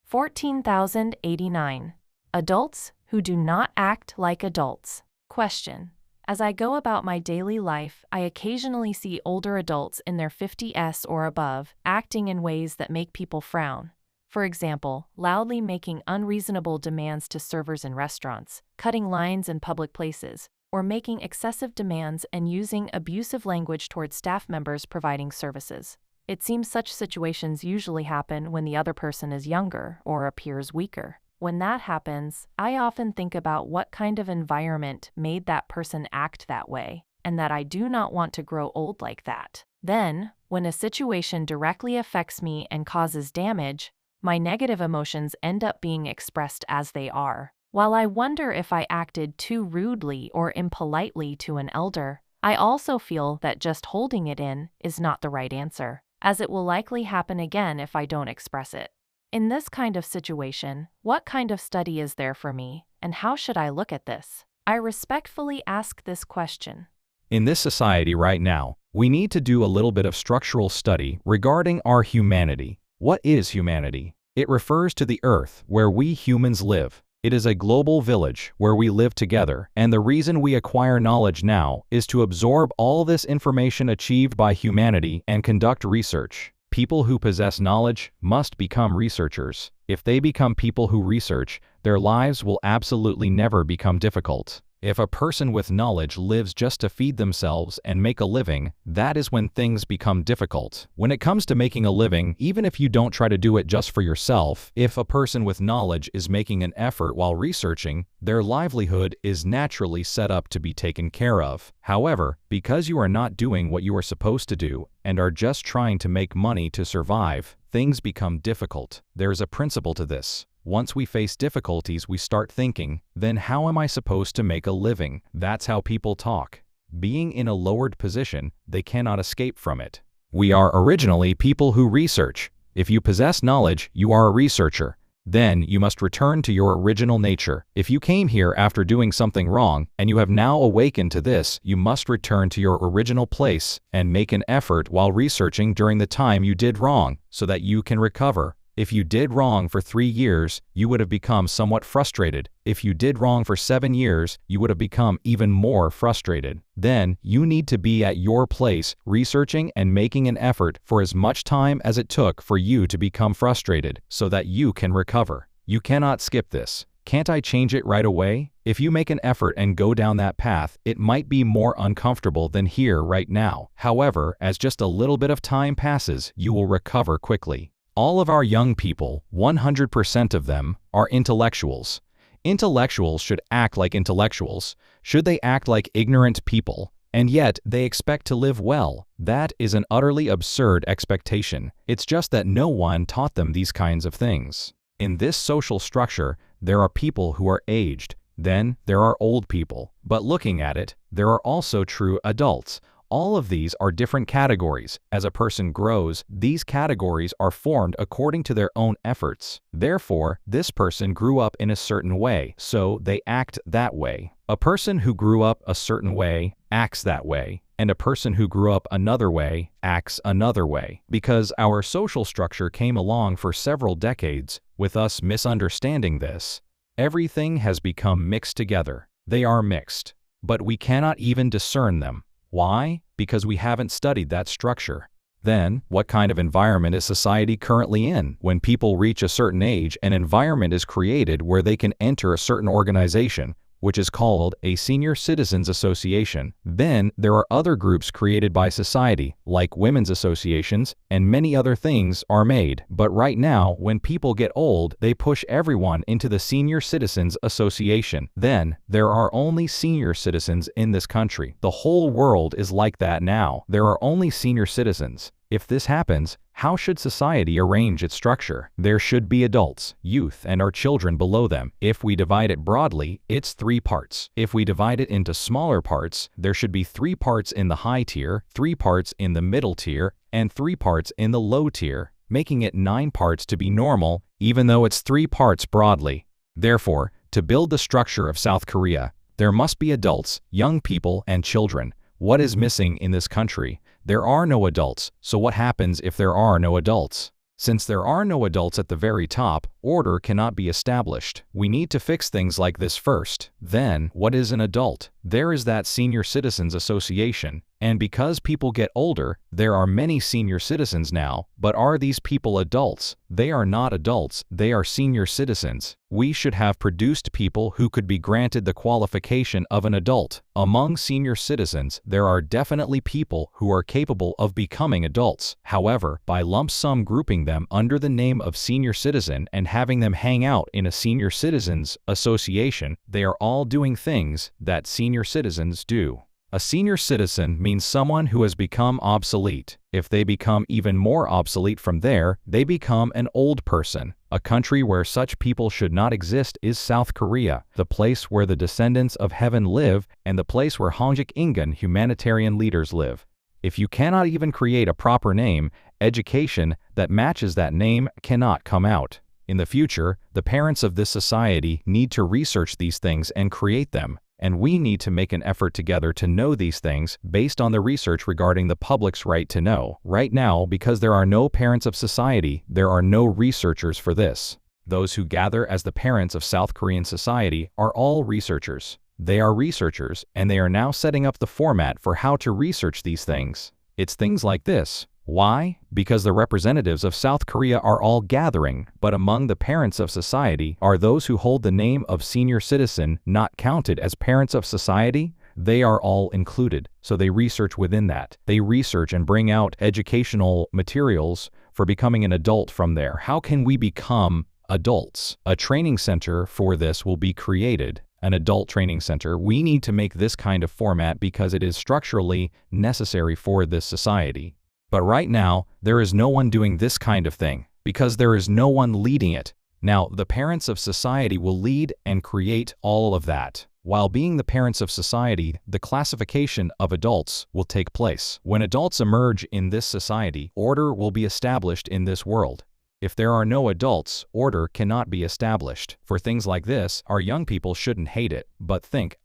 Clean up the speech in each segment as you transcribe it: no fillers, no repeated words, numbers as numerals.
14,089. Adults who do not act like adults. Question. As I go about my daily life, I occasionally see older adults in their 50s or above acting in ways that make people frown. For example, loudly making unreasonable demands to servers in restaurants, cutting lines in public places, or making excessive demands and using abusive language towards staff members providing services. It seems such situations usually happen when the other person is younger or appears weaker. When that happens, I often think about what kind of environment made that person act that way, and that I do not want to grow old like that. Then, when a situation directly affects me and causes damage, my negative emotions end up being expressed as they are. While I wonder if I acted too rudely or impolitely to an elder, I also feel that just holding it in is not the right answer, as it will likely happen again if I don't express it. In this kind of situation, what kind of study is there for me, and how should I look at this? I respectfully ask this question. In this society right now, we need to do a little bit of structural study regarding our humanity. What is humanity? It refers to the earth where we humans live. It is a global village where we live together, and the reason we acquire knowledge now is to absorb all this information achieved by humanity and conduct research. People who possess knowledge must become researchers. If they become people who research, their lives will absolutely never become difficult. If a person with knowledge lives just to feed themselves and make a living, that is when things become difficult. When it comes to making a living, even if you don't try to do it just for yourself, if a person with knowledge is making an effort while researching, their livelihood is naturally set up to be taken care of. However, because you are not doing what you are supposed to do and are just trying to make money to survive, things become difficult. There is a principle to this. Once we face difficulties, we start thinking, then how am I supposed to make a living? That's how people talk. Being in a lowered position, they cannot escape from it. We are originally people who research. If you possess knowledge, you are a researcher. Then you must return to your original nature. If you came here after doing something wrong, and you have now awakened to this, you must return to your original place and make an effort while researching during the time you did wrong, so that you can recover. If you did wrong for 3 years, you would have become somewhat frustrated. If you did wrong for 7 years, you would have become even more frustrated. Then, you need to be at your place, researching and making an effort for as much time as it took for you to become frustrated, so that you can recover. You cannot skip this. Can't I change it right away? If you make an effort and go down that path, it might be more uncomfortable than here right now. However, as just a little bit of time passes, you will recover quickly. All of our young people, 100% of them, are intellectuals. Intellectuals should act like intellectuals. Should they act like ignorant people? And yet, they expect to live well. That is an utterly absurd expectation. It's just that no one taught them these kinds of things. In this social structure, there are people who are aged. Then, there are old people. But looking at it, there are also true adults. All of these are different categories. As a person grows, these categories are formed according to their own efforts. Therefore, this person grew up in a certain way, so they act that way. A person who grew up a certain way acts that way, and a person who grew up another way acts another way. Because our social structure came along for several decades, with us misunderstanding this, everything has become mixed together. They are mixed, but we cannot even discern them. Why? Because we haven't studied that structure. Then, what kind of environment is society currently in? When people reach a certain age, an environment is created where they can enter a certain organization, which is called a senior citizens association. Then, there are other groups created by society, like women's associations, and many other things are made. But right now, when people get old, they push everyone into the senior citizens association. Then, there are only senior citizens in this country. The whole world is like that now. There are only senior citizens. If this happens, how should society arrange its structure? There should be adults, youth, and our children below them. If we divide it broadly, it's 3 parts. If we divide it into smaller parts, there should be 3 parts in the high tier, 3 parts in the middle tier, and 3 parts in the low tier, making it 9 parts to be normal, even though it's 3 parts broadly. Therefore, to build the structure of South Korea, there must be adults, young people, and children. What is missing in this country? There are no adults, so what happens if there are no adults? Since there are no adults at the very top, order cannot be established. We need to fix things like this first. Then, what is an adult? There is that Senior Citizens Association, and because people get older, there are many senior citizens now, but are these people adults? They are not adults, they are senior citizens. We should have produced people who could be granted the qualification of an adult. Among senior citizens, there are definitely people who are capable of becoming adults. However, by lump sum grouping them under the name of senior citizen and having them hang out in a senior citizens association, they are all doing things that senior citizens do. A senior citizen means someone who has become obsolete. If they become even more obsolete from there, they become an old person. A country where such people should not exist is South Korea, the place where the descendants of heaven live and the place where Hangjik Ingan humanitarian leaders live. If you cannot even create a proper name, education that matches that name cannot come out. In the future, the parents of this society need to research these things and create them. And we need to make an effort together to know these things based on the research regarding the public's right to know. Right now, because there are no parents of society, there are no researchers for this. Those who gather as the parents of South Korean society are all researchers. They are researchers, and they are now setting up the format for how to research these things. It's things like this. Why? Because the representatives of South Korea are all gathering, but among the parents of society are those who hold the name of senior citizen not counted as parents of society? They are all included, so they research within that. They research and bring out educational materials for becoming an adult from there. How can we become adults? A training center for this will be created. An adult training center. We need to make this kind of format because it is structurally necessary for this society. But right now, there is no one doing this kind of thing, because there is no one leading it. Now, the parents of society will lead and create all of that. While being the parents of society, the classification of adults will take place. When adults emerge in this society, order will be established in this world. If there are no adults, order cannot be established. For things like this, our young people shouldn't hate it, but think,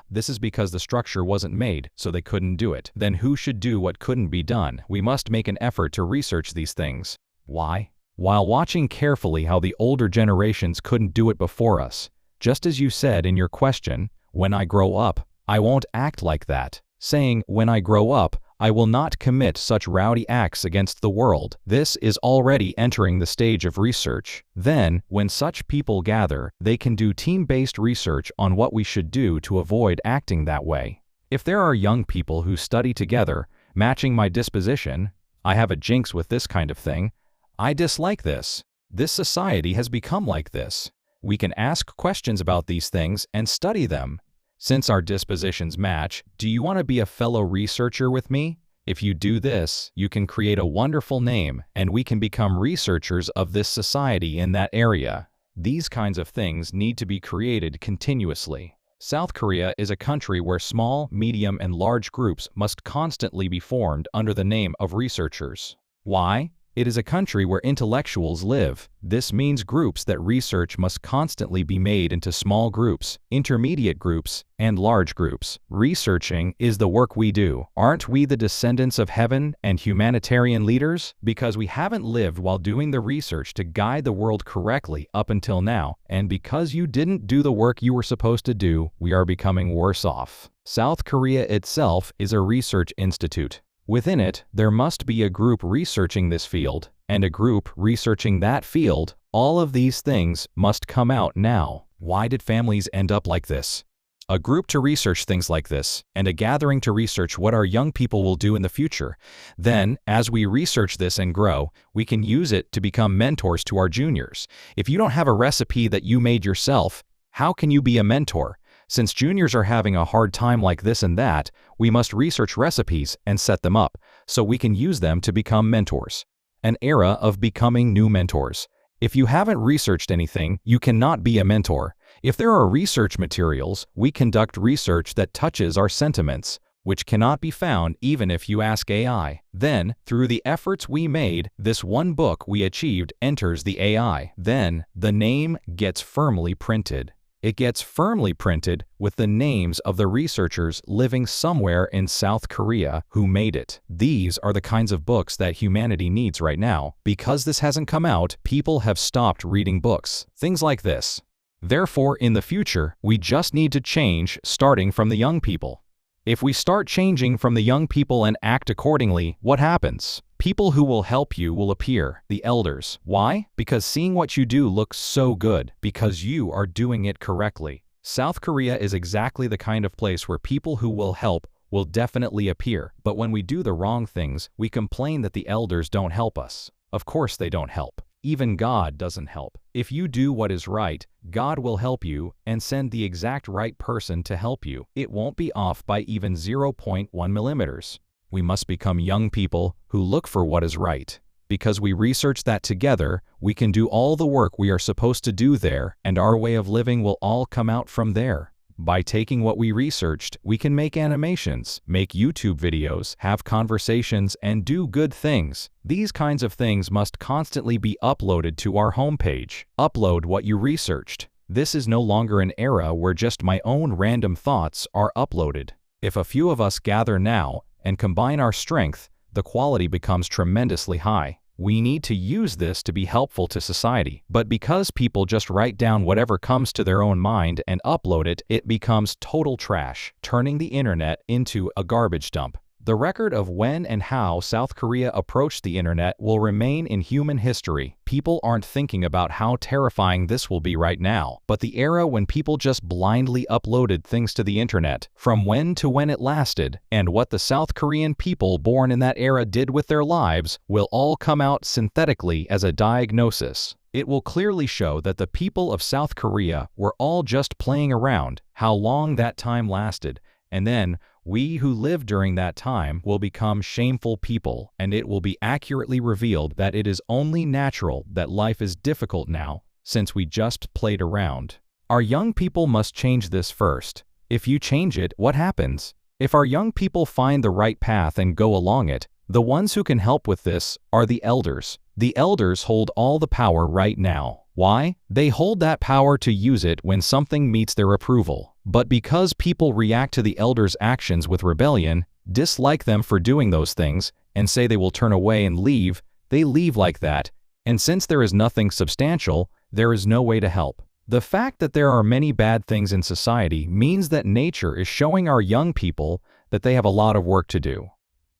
this is because the structure wasn't made, so they couldn't do it. Then who should do what couldn't be done? We must make an effort to research these things. Why? While watching carefully how the older generations couldn't do it before us, just as you said in your question, when I grow up, I won't act like that. Saying, when I grow up, I will not commit such rowdy acts against the world. This is already entering the stage of research. Then, when such people gather, they can do team-based research on what we should do to avoid acting that way. If there are young people who study together, matching my disposition, I have a jinx with this kind of thing. I dislike this. This society has become like this. We can ask questions about these things and study them. Since our dispositions match, do you want to be a fellow researcher with me? If you do this, you can create a wonderful name, and we can become researchers of this society in that area. These kinds of things need to be created continuously. South Korea is a country where small, medium, and large groups must constantly be formed under the name of researchers. Why? It is a country where intellectuals live. This means groups that research must constantly be made into small groups, intermediate groups, and large groups. Researching is the work we do. Aren't we the descendants of heaven and humanitarian leaders? Because we haven't lived while doing the research to guide the world correctly up until now, and because you didn't do the work you were supposed to do, we are becoming worse off. South Korea itself is a research institute. Within it, there must be a group researching this field, and a group researching that field. All of these things must come out now. Why did families end up like this? A group to research things like this, and a gathering to research what our young people will do in the future. Then, as we research this and grow, we can use it to become mentors to our juniors. If you don't have a recipe that you made yourself, how can you be a mentor? Since juniors are having a hard time like this and that, we must research recipes and set them up, so we can use them to become mentors. An era of becoming new mentors. If you haven't researched anything, you cannot be a mentor. If there are research materials, we conduct research that touches our sentiments, which cannot be found even if you ask AI. Then, through the efforts we made, this one book we achieved enters the AI. Then, the name gets firmly printed. It gets firmly printed with the names of the researchers living somewhere in South Korea who made it. These are the kinds of books that humanity needs right now. Because this hasn't come out, people have stopped reading books. Things like this. Therefore, in the future, we just need to change, starting from the young people. If we start changing from the young people and act accordingly, what happens? People who will help you will appear, the elders. Why? Because seeing what you do looks so good, because you are doing it correctly. South Korea is exactly the kind of place where people who will help will definitely appear. But when we do the wrong things, we complain that the elders don't help us. Of course they don't help. Even God doesn't help. If you do what is right, God will help you and send the exact right person to help you. It won't be off by even 0.1 millimeters. We must become young people who look for what is right. Because we research that together, we can do all the work we are supposed to do there, and our way of living will all come out from there. By taking what we researched, we can make animations, make YouTube videos, have conversations, and do good things. These kinds of things must constantly be uploaded to our homepage. Upload what you researched. This is no longer an era where just my own random thoughts are uploaded. If a few of us gather now and combine our strength, the quality becomes tremendously high. We need to use this to be helpful to society. But because people just write down whatever comes to their own mind and upload it, it becomes total trash, turning the internet into a garbage dump. The record of when and how South Korea approached the internet will remain in human history. People aren't thinking about how terrifying this will be right now, but the era when people just blindly uploaded things to the internet, from when to when it lasted, and what the South Korean people born in that era did with their lives, will all come out synthetically as a diagnosis. It will clearly show that the people of South Korea were all just playing around, how long that time lasted, and then we who lived during that time will become shameful people, and it will be accurately revealed that it is only natural that life is difficult now, since we just played around. Our young people must change this first. If you change it, what happens? If our young people find the right path and go along it, the ones who can help with this are the elders. The elders hold all the power right now. Why? They hold that power to use it when something meets their approval. But because people react to the elders' actions with rebellion, dislike them for doing those things, and say they will turn away and leave, they leave like that. And since there is nothing substantial, there is no way to help. The fact that there are many bad things in society means that nature is showing our young people that they have a lot of work to do.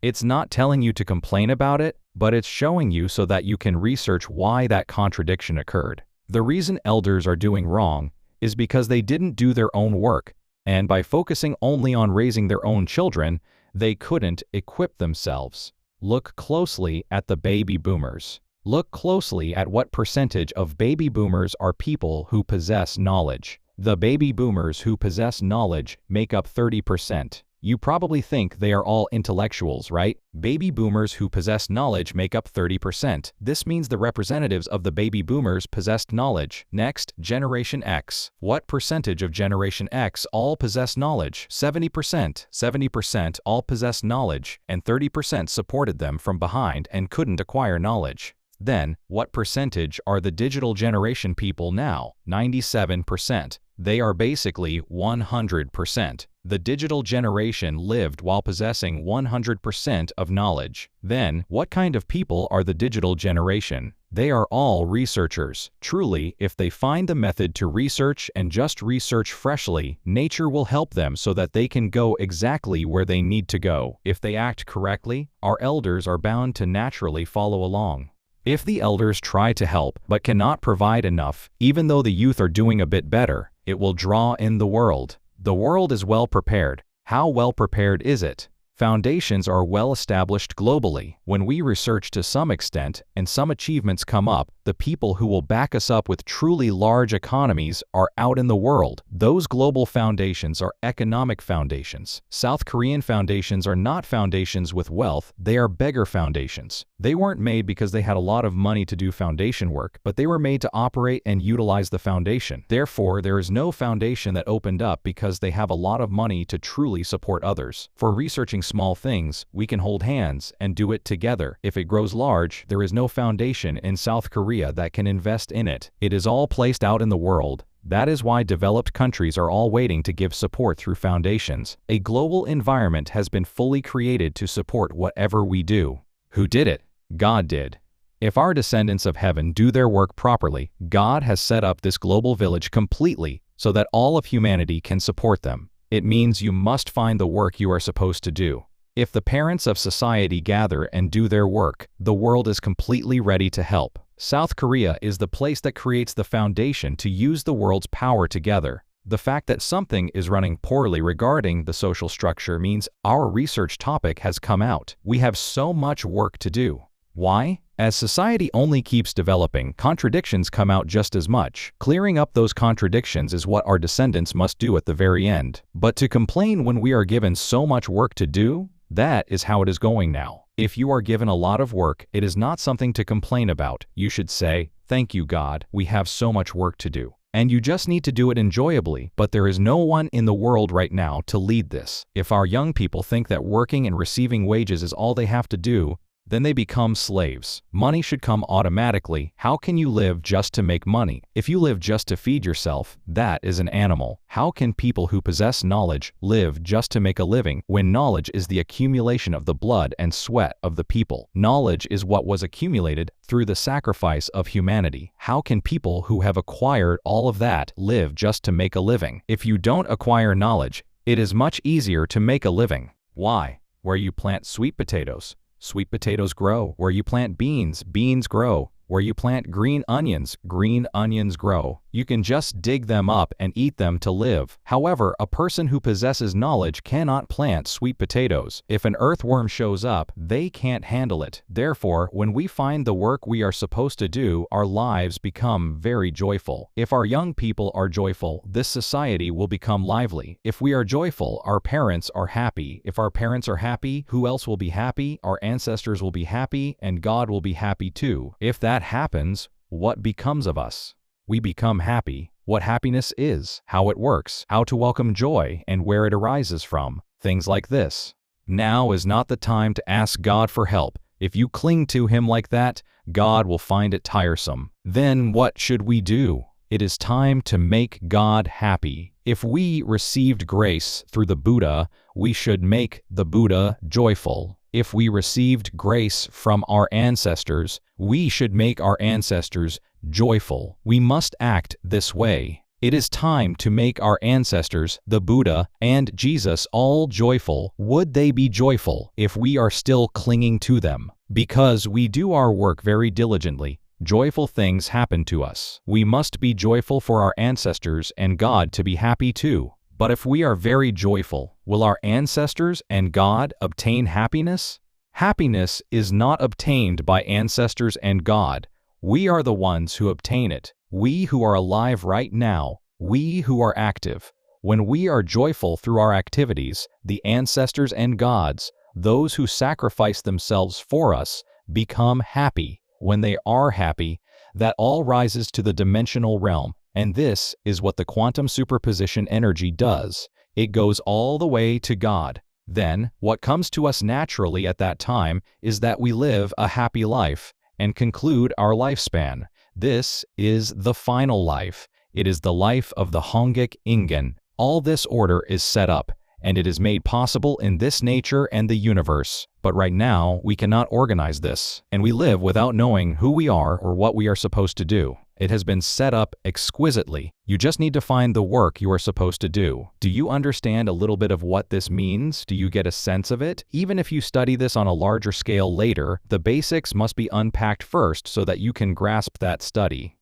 It's not telling you to complain about it, but it's showing you so that you can research why that contradiction occurred. The reason elders are doing wrong is because they didn't do their own work, and by focusing only on raising their own children, they couldn't equip themselves. Look closely at the baby boomers. Look closely at what percentage of baby boomers are people who possess knowledge. The baby boomers who possess knowledge make up 30%. You probably think they are all intellectuals, right? Baby boomers who possess knowledge make up 30%. This means the representatives of the baby boomers possessed knowledge. Next, Generation X. What percentage of Generation X all possess knowledge? 70%. 70% all possess knowledge, and 30% supported them from behind and couldn't acquire knowledge. Then, what percentage are the digital generation people now? 97%. They are basically 100%. The digital generation lived while possessing 100% of knowledge. Then, what kind of people are the digital generation? They are all researchers. Truly, if they find the method to research and just research freshly, nature will help them so that they can go exactly where they need to go. If they act correctly, our elders are bound to naturally follow along. If the elders try to help but cannot provide enough, even though the youth are doing a bit better, it will draw in the world. The world is well prepared. How well prepared is it? Foundations are well established globally. When we research to some extent and some achievements come up, the people who will back us up with truly large economies are out in the world. Those global foundations are economic foundations. South Korean foundations are not foundations with wealth, they are beggar foundations. They weren't made because they had a lot of money to do foundation work, but they were made to operate and utilize the foundation. Therefore, there is no foundation that opened up because they have a lot of money to truly support others. For researching small things, we can hold hands and do it together. If it grows large, there is no foundation in South Korea that can invest in it. It is all placed out in the world, That is why developed countries are all waiting to give support through foundations. A global environment has been fully created to support whatever we do. Who did it? God did. If our descendants of heaven do their work properly, God has set up this global village completely so that all of humanity can support them. It means you must find the work you are supposed to do. If the parents of society gather and do their work, the world is completely ready to help. South Korea is the place that creates the foundation to use the world's power together. The fact that something is running poorly regarding the social structure means our research topic has come out. We have so much work to do. Why? As society only keeps developing, contradictions come out just as much. Clearing up those contradictions is what our descendants must do at the very end. But to complain when we are given so much work to do, that is how it is going now. If you are given a lot of work, it is not something to complain about. You should say, "Thank you, God, we have so much work to do." And you just need to do it enjoyably, but there is no one in the world right now to lead this. If our young people think that working and receiving wages is all they have to do, then they become slaves. Money should come automatically. How can you live just to make money? If you live just to feed yourself, that is an animal. How can people who possess knowledge live just to make a living when knowledge is the accumulation of the blood and sweat of the people? Knowledge is what was accumulated through the sacrifice of humanity. How can people who have acquired all of that live just to make a living? If you don't acquire knowledge, it is much easier to make a living. Why? Where you plant sweet potatoes, sweet potatoes grow. Where you plant beans, beans grow. Where you plant green onions grow. You can just dig them up and eat them to live. However, a person who possesses knowledge cannot plant sweet potatoes. If an earthworm shows up, they can't handle it. Therefore, when we find the work we are supposed to do, our lives become very joyful. If our young people are joyful, this society will become lively. If we are joyful, our parents are happy. If our parents are happy, who else will be happy? Our ancestors will be happy, and God will be happy too. If that happens, what becomes of us? We become happy. What happiness is, how it works, how to welcome joy, and where it arises from. Things like this. Now is not the time to ask God for help. If you cling to Him like that, God will find it tiresome. Then what should we do? It is time to make God happy. If we received grace through the Buddha, we should make the Buddha joyful. If we received grace from our ancestors, we should make our ancestors joyful. We must act this way. It is time to make our ancestors, the Buddha and Jesus, all joyful. Would they be joyful if we are still clinging to them? Because we do our work very diligently, joyful things happen to us. We must be joyful for our ancestors and God to be happy too. But if we are very joyful, will our ancestors and God obtain happiness? Happiness is not obtained by ancestors and God. We are the ones who obtain it. We who are alive right now, we who are active. When we are joyful through our activities, the ancestors and gods, those who sacrifice themselves for us, become happy. When they are happy, that all rises to the dimensional realm. And this is what the quantum superposition energy does. It goes all the way to God. Then, what comes to us naturally at that time is that we live a happy life and conclude our lifespan. This is the final life. It is the life of the Hongik Ingen. All this order is set up, and it is made possible in this nature and the universe. But right now, we cannot organize this, and we live without knowing who we are or what we are supposed to do. It has been set up exquisitely. You just need to find the work you are supposed to do. Do you understand a little bit of what this means? Do you get a sense of it? Even if you study this on a larger scale later, the basics must be unpacked first so that you can grasp that study.